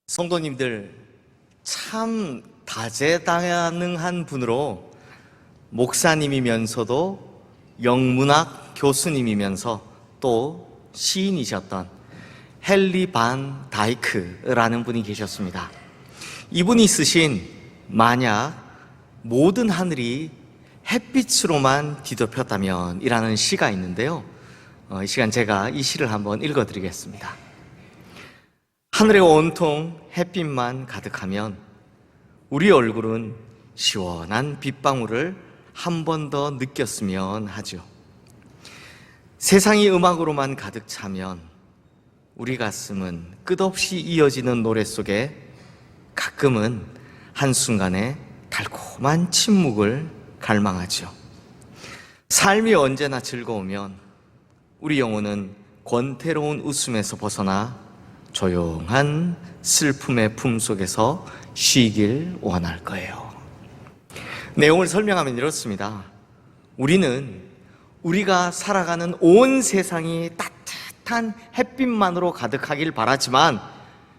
성도님들, 참 다재다능한 분으로 목사님이면서도 영문학 교수님이면서 또 시인이셨던 헨리 반 다이크라는 분이 계셨습니다. 이분이 쓰신 만약 모든 하늘이 햇빛으로만 뒤덮였다면 이라는 시가 있는데요, 이 시간 제가 이 시를 한번 읽어드리겠습니다. 하늘에 온통 햇빛만 가득하면 우리 얼굴은 시원한 빗방울을 한 번 더 느꼈으면 하죠. 세상이 음악으로만 가득 차면 우리 가슴은 끝없이 이어지는 노래 속에 가끔은 한순간에 달콤한 침묵을 갈망하죠. 삶이 언제나 즐거우면 우리 영혼은 권태로운 웃음에서 벗어나 조용한 슬픔의 품속에서 쉬길 원할 거예요. 내용을 설명하면 이렇습니다. 우리가 살아가는 온 세상이 따뜻한 햇빛만으로 가득하길 바라지만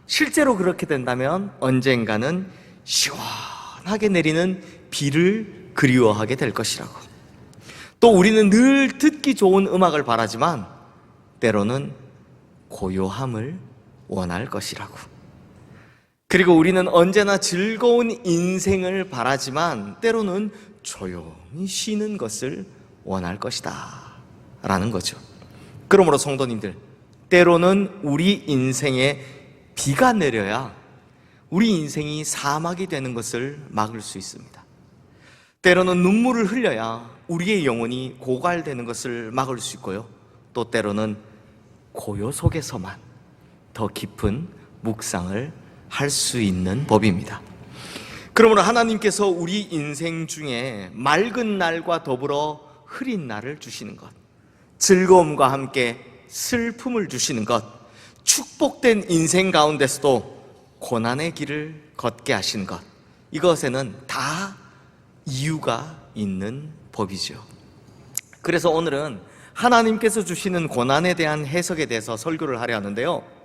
실제로 그렇게 된다면 언젠가는 시원하게 내리는 비를 그리워하게 될 것이라고. 또 우리는 늘 듣기 좋은 음악을 바라지만 때로는 고요함을 원할 것이라고. 그리고 우리는 언제나 즐거운 인생을 바라지만 때로는 조용히 쉬는 것을 원할 것이다 라는 거죠. 그러므로 성도님들, 때로는 우리 인생에 비가 내려야 우리 인생이 사막이 되는 것을 막을 수 있습니다. 때로는 눈물을 흘려야 우리의 영혼이 고갈되는 것을 막을 수 있고요, 또 때로는 고요 속에서만 더 깊은 묵상을 할 수 있는 법입니다. 그러므로 하나님께서 우리 인생 중에 맑은 날과 더불어 흐린 날을 주시는 것, 즐거움과 함께 슬픔을 주시는 것, 축복된 인생 가운데서도 고난의 길을 걷게 하신 것, 이것에는 다 이유가 있는 법이죠. 그래서 오늘은 하나님께서 주시는 고난에 대한 해석에 대해서 설교를 하려 하는데요,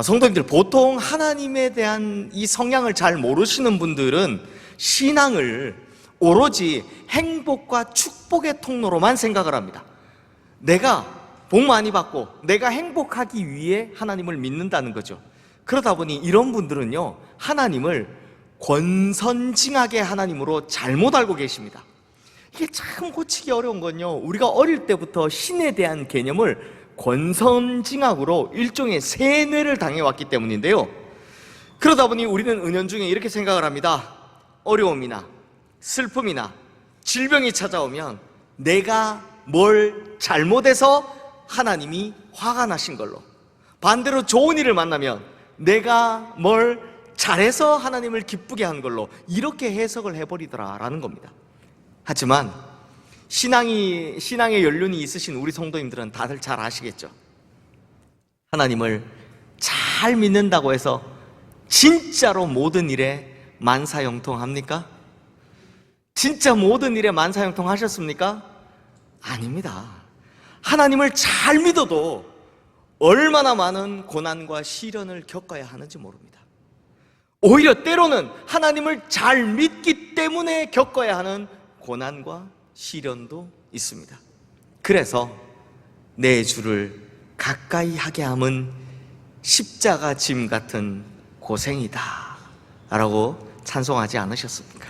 성도님들, 보통 하나님에 대한 이 성향을 잘 모르시는 분들은 신앙을 오로지 행복과 축복의 통로로만 생각을 합니다. 내가 복 많이 받고 내가 행복하기 위해 하나님을 믿는다는 거죠. 그러다 보니 이런 분들은요, 하나님을 권선징악의 하나님으로 잘못 알고 계십니다. 이게 참 고치기 어려운 건요, 우리가 어릴 때부터 신에 대한 개념을 권선징악으로 일종의 세뇌를 당해왔기 때문인데요, 그러다 보니 우리는 은연중에 이렇게 생각을 합니다. 어려움이나 슬픔이나 질병이 찾아오면 내가 뭘 잘못해서 하나님이 화가 나신 걸로, 반대로 좋은 일을 만나면 내가 뭘 잘해서 하나님을 기쁘게 한 걸로 이렇게 해석을 해버리더라라는 겁니다. 하지만 신앙의 연륜이 있으신 우리 성도님들은 다들 잘 아시겠죠? 하나님을 잘 믿는다고 해서 진짜로 모든 일에 만사형통합니까? 진짜 모든 일에 만사형통하셨습니까? 아닙니다. 하나님을 잘 믿어도 얼마나 많은 고난과 시련을 겪어야 하는지 모릅니다. 오히려 때로는 하나님을 잘 믿기 때문에 겪어야 하는 고난과 시련도 있습니다. 그래서 내 주를 가까이 하게 함은 십자가 짐 같은 고생이다 라고 찬송하지 않으셨습니까?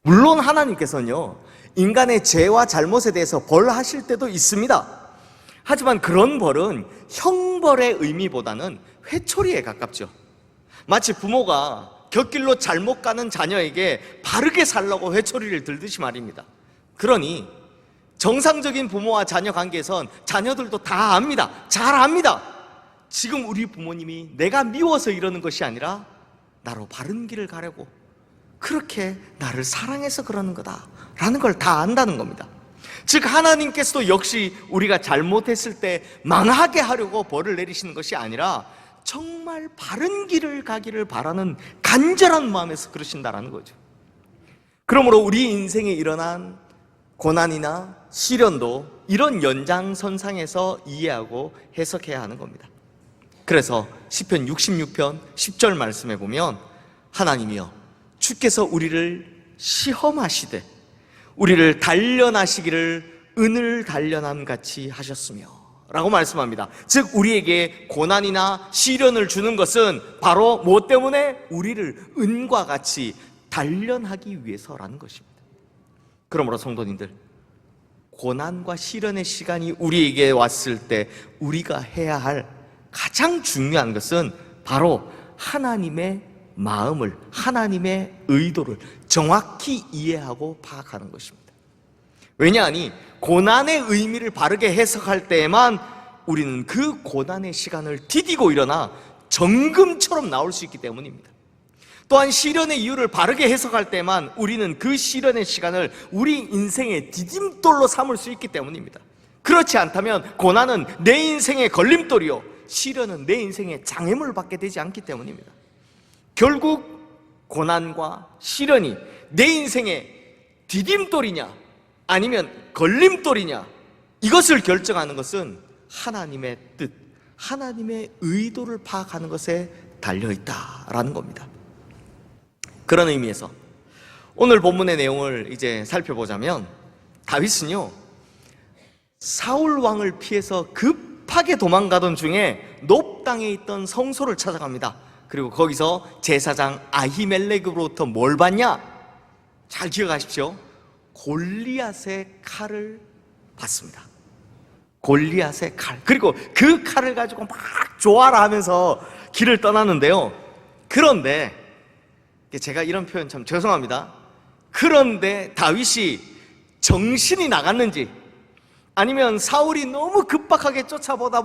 물론 하나님께서는요, 인간의 죄와 잘못에 대해서 벌하실 때도 있습니다. 하지만 그런 벌은 형벌의 의미보다는 회초리에 가깝죠. 마치 부모가 곁길로 잘못 가는 자녀에게 바르게 살라고 회초리를 들듯이 말입니다. 그러니 정상적인 부모와 자녀 관계에선 자녀들도 다 압니다. 잘 압니다. 지금 우리 부모님이 내가 미워서 이러는 것이 아니라 나로 바른 길을 가려고 그렇게 나를 사랑해서 그러는 거다라는 걸 다 안다는 겁니다. 즉 하나님께서도 역시 우리가 잘못했을 때 망하게 하려고 벌을 내리시는 것이 아니라 정말 바른 길을 가기를 바라는 간절한 마음에서 그러신다라는 거죠. 그러므로 우리 인생에 일어난 고난이나 시련도 이런 연장선상에서 이해하고 해석해야 하는 겁니다. 그래서 시편 66편 10절 말씀에 보면 하나님이여 주께서 우리를 시험하시되 우리를 단련하시기를 은을 단련함 같이 하셨으며 라고 말씀합니다. 즉 우리에게 고난이나 시련을 주는 것은 바로 무엇 때문에? 우리를 은과 같이 단련하기 위해서라는 것입니다. 그러므로 성도님들, 고난과 시련의 시간이 우리에게 왔을 때 우리가 해야 할 가장 중요한 것은 바로 하나님의 마음을, 하나님의 의도를 정확히 이해하고 파악하는 것입니다. 왜냐하니 고난의 의미를 바르게 해석할 때에만 우리는 그 고난의 시간을 디디고 일어나 정금처럼 나올 수 있기 때문입니다. 또한 시련의 이유를 바르게 해석할 때만 우리는 그 시련의 시간을 우리 인생의 디딤돌로 삼을 수 있기 때문입니다. 그렇지 않다면 고난은 내 인생의 걸림돌이요, 시련은 내 인생의 장애물을 받게 되지 않기 때문입니다. 결국 고난과 시련이 내 인생의 디딤돌이냐 아니면 걸림돌이냐, 이것을 결정하는 것은 하나님의 뜻, 하나님의 의도를 파악하는 것에 달려있다라는 겁니다. 그런 의미에서 오늘 본문의 내용을 이제 살펴보자면, 다윗은요 사울 왕을 피해서 급하게 도망가던 중에 높 땅에 있던 성소를 찾아갑니다. 그리고 거기서 제사장 아히멜렉으로부터 뭘 받냐? 잘 기억하십시오. 골리앗의 칼을 받습니다. 골리앗의 칼. 그리고 그 칼을 가지고 막 좋아라 하면서 길을 떠나는데요. 그런데 제가 이런 표현 참 죄송합니다. 그런데 다윗이 정신이 나갔는지 아니면 사울이 너무 급박하게 쫓아오다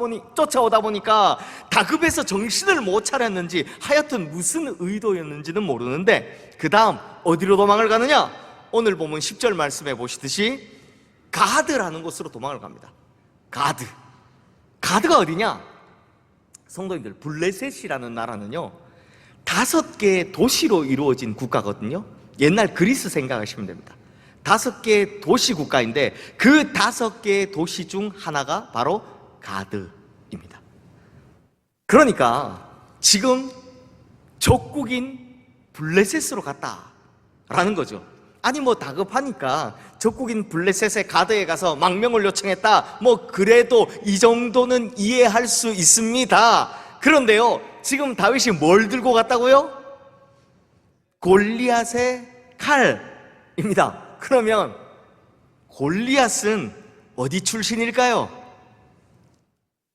보니까 다급해서 정신을 못 차렸는지 하여튼 무슨 의도였는지는 모르는데 그 다음 어디로 도망을 가느냐? 오늘 보면 10절 말씀해 보시듯이 가드라는 곳으로 도망을 갑니다. 가드가 어디냐? 성도님들, 블레셋이라는 나라는요 5개의 도시로 이루어진 국가거든요. 옛날 그리스 생각하시면 됩니다. 5개의 도시 국가인데 그 5개의 도시 중 하나가 바로 가드입니다. 그러니까 지금 적국인 블레셋으로 갔다라는 거죠. 아니 뭐 다급하니까 적국인 블레셋의 가드에 가서 망명을 요청했다, 뭐 그래도 이 정도는 이해할 수 있습니다. 그런데요 지금 다윗이 뭘 들고 갔다고요? 골리앗의 칼입니다. 그러면 골리앗은 어디 출신일까요?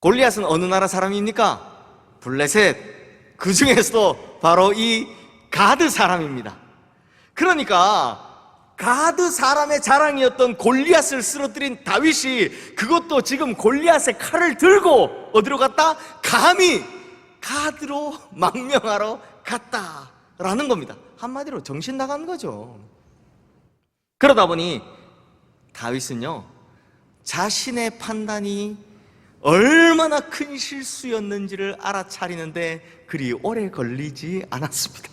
골리앗은 어느 나라 사람입니까? 블레셋. 그 중에서도 바로 이 가드 사람입니다. 그러니까 가드 사람의 자랑이었던 골리앗을 쓰러뜨린 다윗이 그것도 지금 골리앗의 칼을 들고 어디로 갔다? 감히 가드로 망명하러 갔다라는 겁니다. 한마디로 정신 나간 거죠. 그러다 보니 다윗은요 자신의 판단이 얼마나 큰 실수였는지를 알아차리는데 그리 오래 걸리지 않았습니다.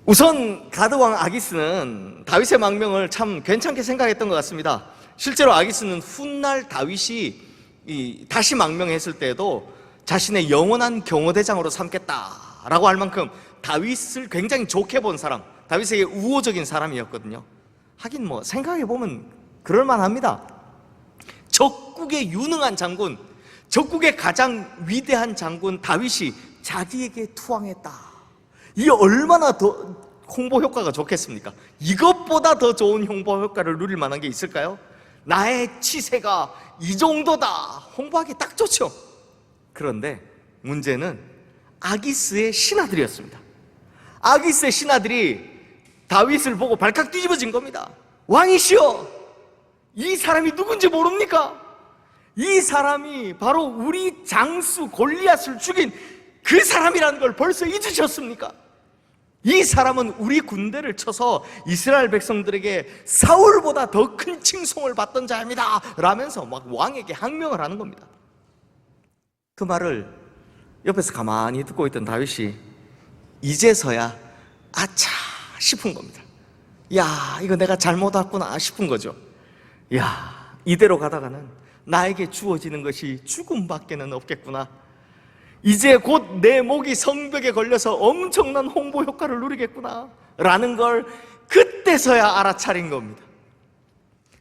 우선 가드왕 아기스는 다윗의 망명을 참 괜찮게 생각했던 것 같습니다. 실제로 아기스는 훗날 다윗이 다시 망명했을 때에도 자신의 영원한 경호대장으로 삼겠다라고 할 만큼 다윗을 굉장히 좋게 본 사람, 다윗에게 우호적인 사람이었거든요. 하긴 뭐 생각해보면 그럴만합니다. 적국의 유능한 장군, 적국의 가장 위대한 장군 다윗이 자기에게 투항했다. 이게 얼마나 더 홍보 효과가 좋겠습니까? 이것보다 더 좋은 홍보 효과를 누릴 만한 게 있을까요? 나의 치세가 이 정도다, 홍보하기 딱 좋죠. 그런데 문제는 아기스의 신하들이었습니다. 아기스의 신하들이 다윗을 보고 발칵 뒤집어진 겁니다. 왕이시여, 이 사람이 누군지 모릅니까? 이 사람이 바로 우리 장수 골리앗을 죽인 그 사람이라는 걸 벌써 잊으셨습니까? 이 사람은 우리 군대를 쳐서 이스라엘 백성들에게 사울보다 더 큰 칭송을 받던 자입니다 라면서 막 왕에게 항명을 하는 겁니다. 그 말을 옆에서 가만히 듣고 있던 다윗이 이제서야 아차 싶은 겁니다. 야, 이거 내가 잘못 왔구나 싶은 거죠. 야, 이대로 가다가는 나에게 주어지는 것이 죽음밖에는 없겠구나. 이제 곧 내 목이 성벽에 걸려서 엄청난 홍보 효과를 누리겠구나 라는 걸 그때서야 알아차린 겁니다.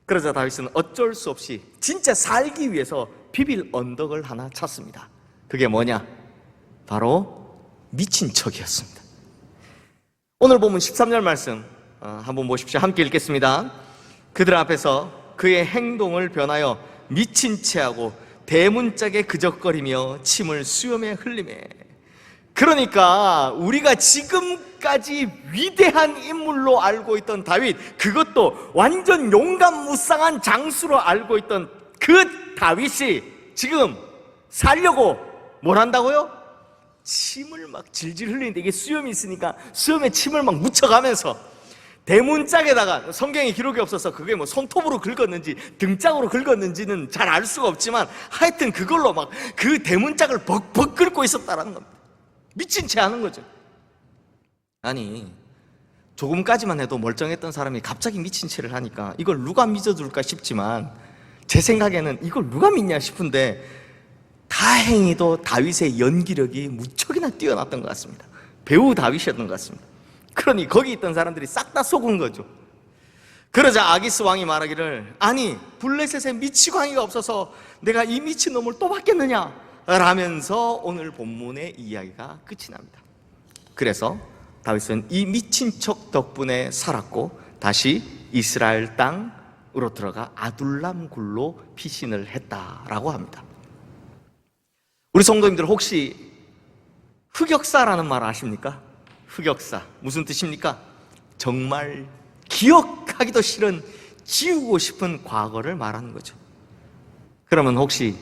그러자 다윗은 어쩔 수 없이 진짜 살기 위해서 비빌 언덕을 하나 찾습니다. 그게 뭐냐? 바로 미친 척이었습니다. 오늘 본문 13절 말씀 한번 보십시오. 함께 읽겠습니다. 그들 앞에서 그의 행동을 변하여 미친 체하고 대문짝에 그적거리며 침을 수염에 흘리매. 그러니까 우리가 지금까지 위대한 인물로 알고 있던 다윗, 그것도 완전 용감무쌍한 장수로 알고 있던 그 다윗이 지금 살려고 뭘 한다고요? 침을 막 질질 흘리는데, 이게 수염이 있으니까 수염에 침을 막 묻혀가면서 대문짝에다가, 성경에 기록이 없어서 그게 뭐 손톱으로 긁었는지 등짝으로 긁었는지는 잘 알 수가 없지만 하여튼 그걸로 막 그 대문짝을 벅벅 긁고 있었다라는 겁니다. 미친 채 하는 거죠. 아니, 조금까지만 해도 멀쩡했던 사람이 갑자기 미친 채를 하니까 이걸 누가 믿어줄까 싶지만, 제 생각에는 이걸 누가 믿냐 싶은데 다행히도 다윗의 연기력이 무척이나 뛰어났던 것 같습니다. 배우 다윗이었던 것 같습니다. 그러니 거기 있던 사람들이 싹 다 속은 거죠. 그러자 아기스 왕이 말하기를, 아니 블레셋에 미치광이가 없어서 내가 이 미친놈을 또 받겠느냐 라면서 오늘 본문의 이야기가 끝이 납니다. 그래서 다윗은 이 미친 척 덕분에 살았고 다시 이스라엘 땅으로 들어가 아둘람 굴로 피신을 했다라고 합니다. 우리 성도님들 혹시 흑역사라는 말 아십니까? 흑역사 무슨 뜻입니까? 정말 기억하기도 싫은, 지우고 싶은 과거를 말하는 거죠. 그러면 혹시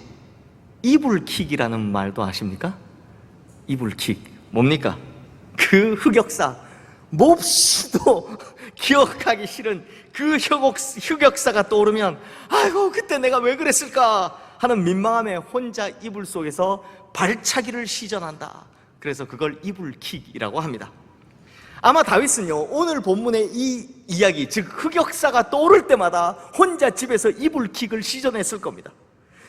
이불킥이라는 말도 아십니까? 이불킥 뭡니까? 그 흑역사, 몹시도 기억하기 싫은 그 흑역사가 떠오르면 아이고 그때 내가 왜 그랬을까 하는 민망함에 혼자 이불 속에서 발차기를 시전한다. 그래서 그걸 이불킥이라고 합니다. 아마 다윗은요, 오늘 본문의 이 이야기, 즉 흑역사가 떠오를 때마다 혼자 집에서 이불킥을 시전했을 겁니다.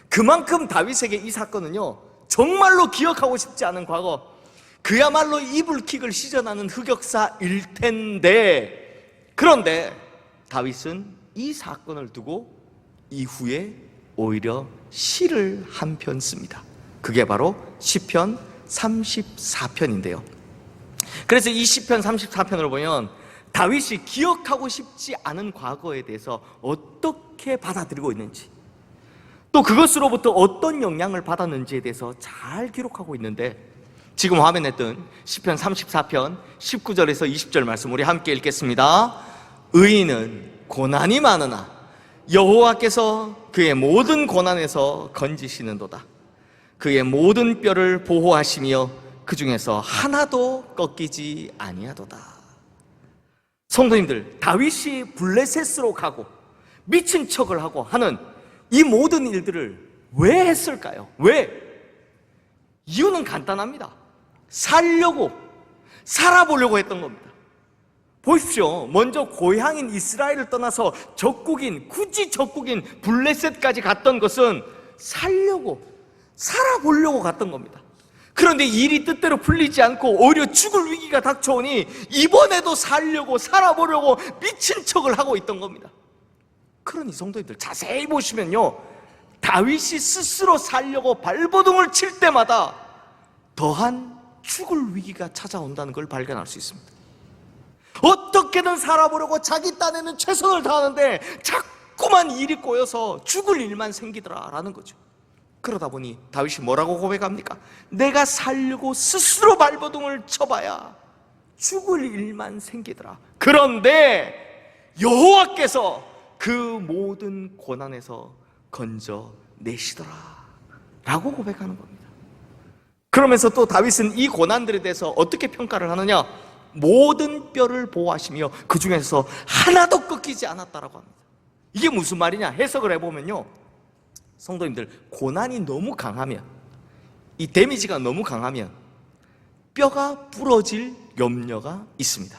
그만큼 다윗에게 이 사건은요, 정말로 기억하고 싶지 않은 과거, 그야말로 이불킥을 시전하는 흑역사일 텐데, 그런데 다윗은 이 사건을 두고 이후에 오히려 시를 한 편 씁니다. 그게 바로 시편 34편인데요. 그래서 이 시편 34편을 보면 다윗이 기억하고 싶지 않은 과거에 대해서 어떻게 받아들이고 있는지, 또 그것으로부터 어떤 영향을 받았는지에 대해서 잘 기록하고 있는데, 지금 화면에 뜬 시편 34편 19절에서 20절 말씀 우리 함께 읽겠습니다. 의인은 고난이 많으나 여호와께서 그의 모든 고난에서 건지시는도다. 그의 모든 뼈를 보호하시며 그 중에서 하나도 꺾이지 아니하도다. 성도님들, 다윗이 블레셋으로 가고 미친 척을 하고 하는 이 모든 일들을 왜 했을까요? 왜? 이유는 간단합니다. 살아보려고 했던 겁니다. 보십시오. 먼저 고향인 이스라엘을 떠나서 굳이 적국인 블레셋까지 갔던 것은 살아보려고 갔던 겁니다. 그런데 일이 뜻대로 풀리지 않고 오히려 죽을 위기가 닥쳐오니 이번에도 살아보려고 미친 척을 하고 있던 겁니다. 그러니 성도님들 자세히 보시면요, 다윗이 스스로 살려고 발버둥을 칠 때마다 더한 죽을 위기가 찾아온다는 걸 발견할 수 있습니다. 어떻게든 살아보려고 자기 딴에는 최선을 다하는데 자꾸만 일이 꼬여서 죽을 일만 생기더라라는 거죠. 그러다 보니 다윗이 뭐라고 고백합니까? 내가 살려고 스스로 발버둥을 쳐봐야 죽을 일만 생기더라. 그런데 여호와께서 그 모든 고난에서 건져내시더라 라고 고백하는 겁니다. 그러면서 또 다윗은 이 고난들에 대해서 어떻게 평가를 하느냐? 모든 뼈를 보호하시며 그 중에서 하나도 꺾이지 않았다라고 합니다. 이게 무슨 말이냐? 해석을 해보면요, 성도님들, 고난이 너무 강하면, 이 데미지가 너무 강하면 뼈가 부러질 염려가 있습니다.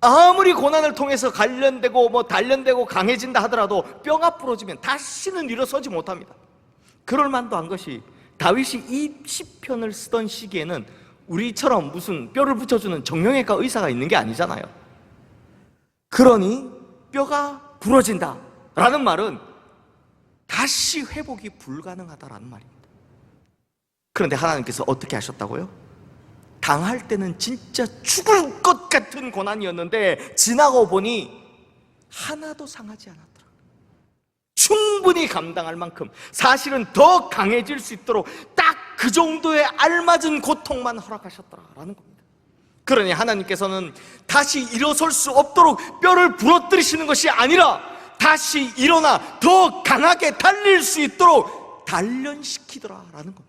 아무리 고난을 통해서 단련되고 강해진다 하더라도 뼈가 부러지면 다시는 일어서지 못합니다. 그럴 만도 한 것이 다윗이 이 시편을 쓰던 시기에는 우리처럼 무슨 뼈를 붙여주는 정형외과 의사가 있는 게 아니잖아요. 그러니 뼈가 부러진다 라는 말은 다시 회복이 불가능하다라는 말입니다. 그런데 하나님께서 어떻게 하셨다고요? 당할 때는 진짜 죽을 것 같은 고난이었는데 지나고 보니 하나도 상하지 않았더라. 충분히 감당할 만큼, 사실은 더 강해질 수 있도록 딱 그 정도의 알맞은 고통만 허락하셨더라라는 겁니다. 그러니 하나님께서는 다시 일어설 수 없도록 뼈를 부러뜨리시는 것이 아니라 다시 일어나 더 강하게 달릴 수 있도록 단련시키더라라는 겁니다.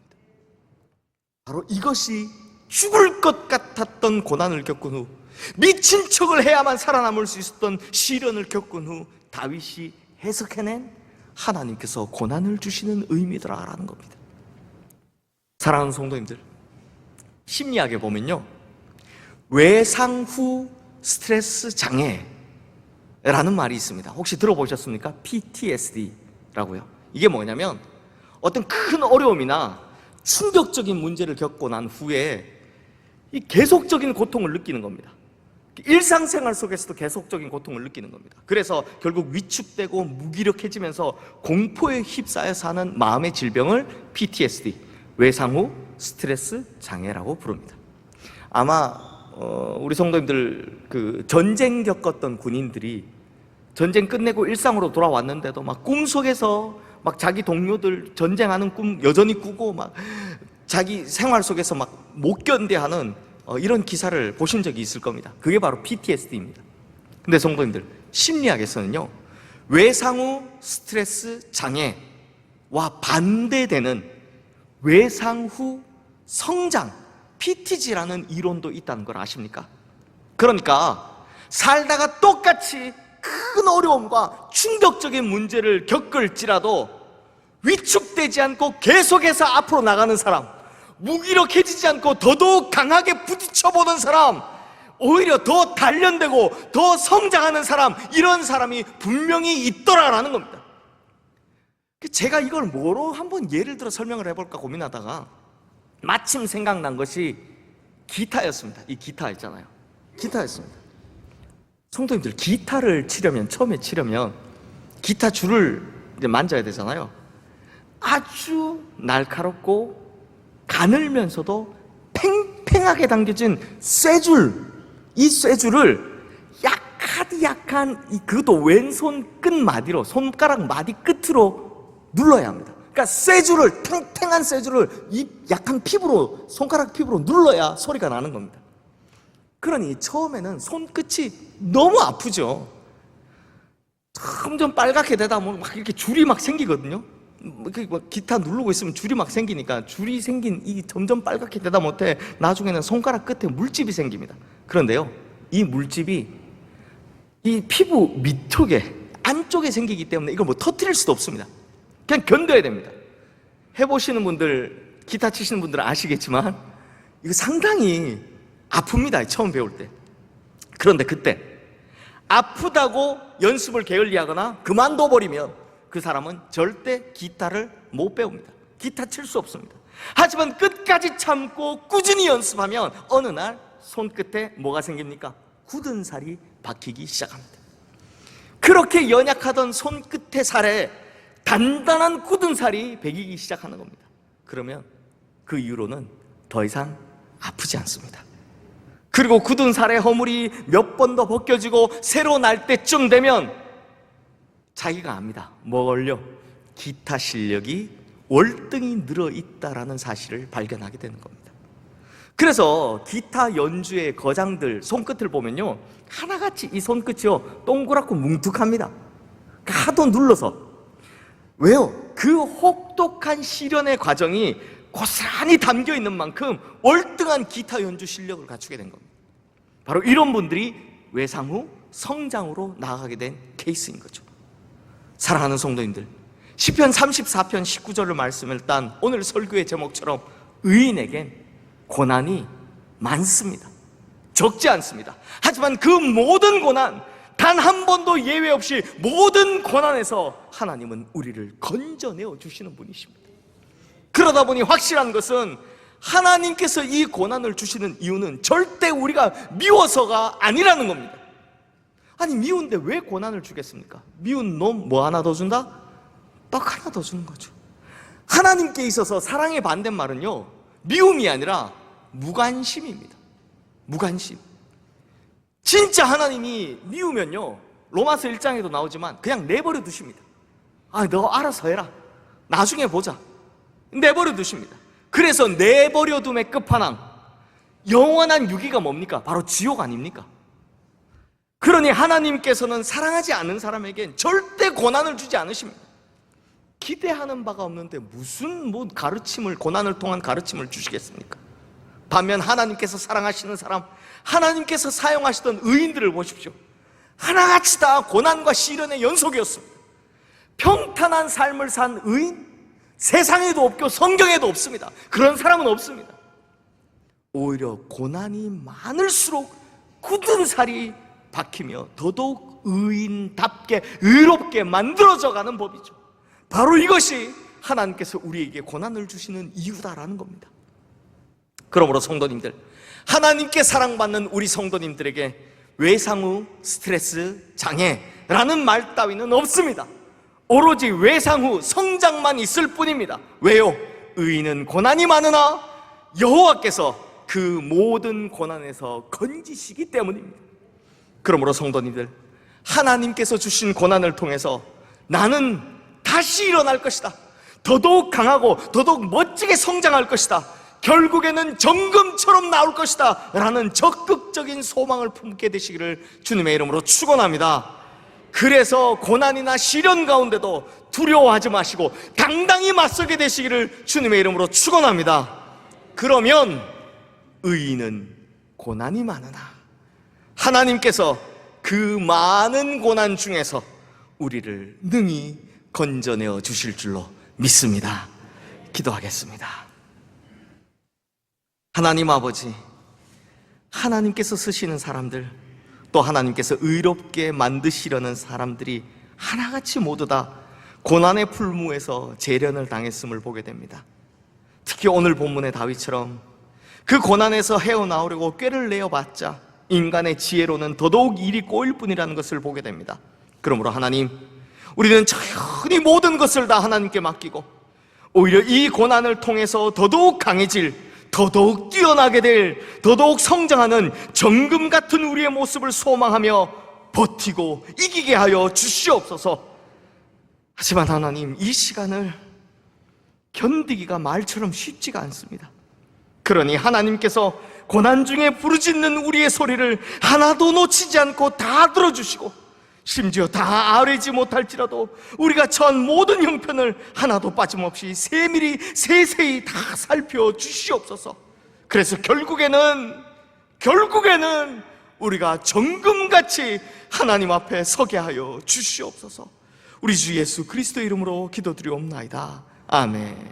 바로 이것이 죽을 것 같았던 고난을 겪은 후, 미친 척을 해야만 살아남을 수 있었던 시련을 겪은 후 다윗이 해석해낸 하나님께서 고난을 주시는 의미더라라는 겁니다. 사랑하는 성도님들, 심리학에 보면요, 외상 후 스트레스 장애라는 말이 있습니다. 혹시 들어보셨습니까? PTSD라고요. 이게 뭐냐면 어떤 큰 어려움이나 충격적인 문제를 겪고 난 후에 이 계속적인 고통을 느끼는 겁니다. 일상생활 속에서도 계속적인 고통을 느끼는 겁니다. 그래서 결국 위축되고 무기력해지면서 공포에 휩싸여 사는 마음의 질병을 PTSD, 외상 후 스트레스 장애라고 부릅니다. 아마 우리 성도님들 그 전쟁 겪었던 군인들이 전쟁 끝내고 일상으로 돌아왔는데도 막 꿈속에서 막 자기 동료들 전쟁하는 꿈 여전히 꾸고 막 자기 생활 속에서 막 못 견뎌하는 이런 기사를 보신 적이 있을 겁니다. 그게 바로 PTSD입니다. 근데 성도님들, 심리학에서는요, 외상 후 스트레스 장애와 반대되는 외상 후 성장, PTG라는 이론도 있다는 걸 아십니까? 그러니까 살다가 똑같이 큰 어려움과 충격적인 문제를 겪을지라도 위축되지 않고 계속해서 앞으로 나가는 사람, 무기력해지지 않고 더더욱 강하게 부딪혀보는 사람, 오히려 더 단련되고 더 성장하는 사람, 이런 사람이 분명히 있더라라는 겁니다. 제가 이걸 뭐로 한번 예를 들어 설명을 해볼까 고민하다가 마침 생각난 것이 기타였습니다. 이 기타 있잖아요. 기타였습니다. 성도님들, 기타를 치려면, 처음에 치려면 기타 줄을 이제 만져야 되잖아요. 아주 날카롭고 가늘면서도 팽팽하게 당겨진 쇠줄, 이 쇠줄을 약한 그것도 왼손 끝마디로, 손가락 마디 끝으로 눌러야 합니다. 그러니까 쇠줄을, 탱탱한 쇠줄을 이 약한 피부로, 손가락 피부로 눌러야 소리가 나는 겁니다. 그러니 처음에는 손끝이 너무 아프죠. 점점 빨갛게 되다 보면 막 이렇게 줄이 막 생기거든요. 기타 누르고 있으면 줄이 막 생기니까 줄이 생긴 이 점점 빨갛게 되다 못해 나중에는 손가락 끝에 물집이 생깁니다. 그런데요, 이 물집이 이 피부 밑쪽에, 안쪽에 생기기 때문에 이걸 뭐 터뜨릴 수도 없습니다. 그냥 견뎌야 됩니다. 해보시는 분들, 기타 치시는 분들은 아시겠지만 이거 상당히 아픕니다, 처음 배울 때. 그런데 그때 아프다고 연습을 게을리하거나 그만둬버리면 그 사람은 절대 기타를 못 배웁니다. 기타 칠 수 없습니다. 하지만 끝까지 참고 꾸준히 연습하면 어느 날 손끝에 뭐가 생깁니까? 굳은 살이 박히기 시작합니다. 그렇게 연약하던 손끝의 살에 단단한 굳은 살이 배기기 시작하는 겁니다. 그러면 그 이후로는 더 이상 아프지 않습니다. 그리고 굳은 살의 허물이 몇 번 더 벗겨지고 새로 날 때쯤 되면 자기가 압니다. 뭘요? 기타 실력이 월등히 늘어있다라는 사실을 발견하게 되는 겁니다. 그래서 기타 연주의 거장들 손끝을 보면요, 하나같이 이 손끝이요 동그랗고 뭉툭합니다. 하도 눌러서. 왜요? 그 혹독한 시련의 과정이 고스란히 담겨 있는 만큼 월등한 기타 연주 실력을 갖추게 된 겁니다. 바로 이런 분들이 외상 후 성장으로 나아가게 된 케이스인 거죠. 사랑하는 성도님들, 시편 34편 19절의 말씀을 딴 오늘 설교의 제목처럼 의인에겐 고난이 많습니다. 적지 않습니다. 하지만 그 모든 고난, 단 한 번도 예외 없이 모든 고난에서 하나님은 우리를 건져내어 주시는 분이십니다. 그러다 보니 확실한 것은 하나님께서 이 고난을 주시는 이유는 절대 우리가 미워서가 아니라는 겁니다. 아니, 미운데 왜 고난을 주겠습니까? 미운 놈 뭐 하나 더 준다? 떡 하나 더 주는 거죠. 하나님께 있어서 사랑의 반대말은요, 미움이 아니라 무관심입니다. 무관심. 진짜 하나님이 미우면요, 로마서 1장에도 나오지만 그냥 내버려 두십니다. 아, 너 알아서 해라, 나중에 보자, 내버려 두십니다. 그래서 내버려 둠의 끝판왕, 영원한 유기가 뭡니까? 바로 지옥 아닙니까? 그러니 하나님께서는 사랑하지 않는 사람에겐 절대 고난을 주지 않으십니다. 기대하는 바가 없는데 무슨 가르침을, 고난을 통한 가르침을 주시겠습니까? 반면 하나님께서 사랑하시는 사람, 하나님께서 사용하시던 의인들을 보십시오. 하나같이 다 고난과 시련의 연속이었습니다. 평탄한 삶을 산 의인, 세상에도 없고 성경에도 없습니다. 그런 사람은 없습니다. 오히려 고난이 많을수록 굳은 살이 박히며 더더욱 의인답게, 의롭게 만들어져 가는 법이죠. 바로 이것이 하나님께서 우리에게 고난을 주시는 이유다라는 겁니다. 그러므로 성도님들, 하나님께 사랑받는 우리 성도님들에게 외상후 스트레스 장애라는 말 따위는 없습니다. 오로지 외상후 성장만 있을 뿐입니다. 왜요? 의인은 고난이 많으나 여호와께서 그 모든 고난에서 건지시기 때문입니다. 그러므로 성도님들, 하나님께서 주신 고난을 통해서 나는 다시 일어날 것이다, 더더욱 강하고 더더욱 멋지게 성장할 것이다, 결국에는 정금처럼 나올 것이다 라는 적극적인 소망을 품게 되시기를 주님의 이름으로 축원합니다. 그래서 고난이나 시련 가운데도 두려워하지 마시고 당당히 맞서게 되시기를 주님의 이름으로 축원합니다. 그러면 의인은 고난이 많으나 하나님께서 그 많은 고난 중에서 우리를 능히 건져내어 주실 줄로 믿습니다. 기도하겠습니다. 하나님 아버지, 하나님께서 쓰시는 사람들, 또 하나님께서 의롭게 만드시려는 사람들이 하나같이 모두 다 고난의 풀무에서 재련을 당했음을 보게 됩니다. 특히 오늘 본문의 다윗처럼 그 고난에서 헤어나오려고 꾀를 내어봤자 인간의 지혜로는 더더욱 일이 꼬일 뿐이라는 것을 보게 됩니다. 그러므로 하나님, 우리는 조용히 모든 것을 다 하나님께 맡기고 오히려 이 고난을 통해서 더더욱 강해질, 더더욱 뛰어나게 될, 더더욱 성장하는 정금 같은 우리의 모습을 소망하며 버티고 이기게 하여 주시옵소서. 하지만 하나님, 이 시간을 견디기가 말처럼 쉽지가 않습니다. 그러니 하나님께서 고난 중에 부르짖는 우리의 소리를 하나도 놓치지 않고 다 들어주시고, 심지어 다 아뢰지 못할지라도 우리가 처한 모든 형편을 하나도 빠짐없이 세밀히 세세히 다 살펴주시옵소서. 그래서 결국에는 우리가 정금같이 하나님 앞에 서게 하여 주시옵소서. 우리 주 예수 그리스도 이름으로 기도드리옵나이다. 아멘.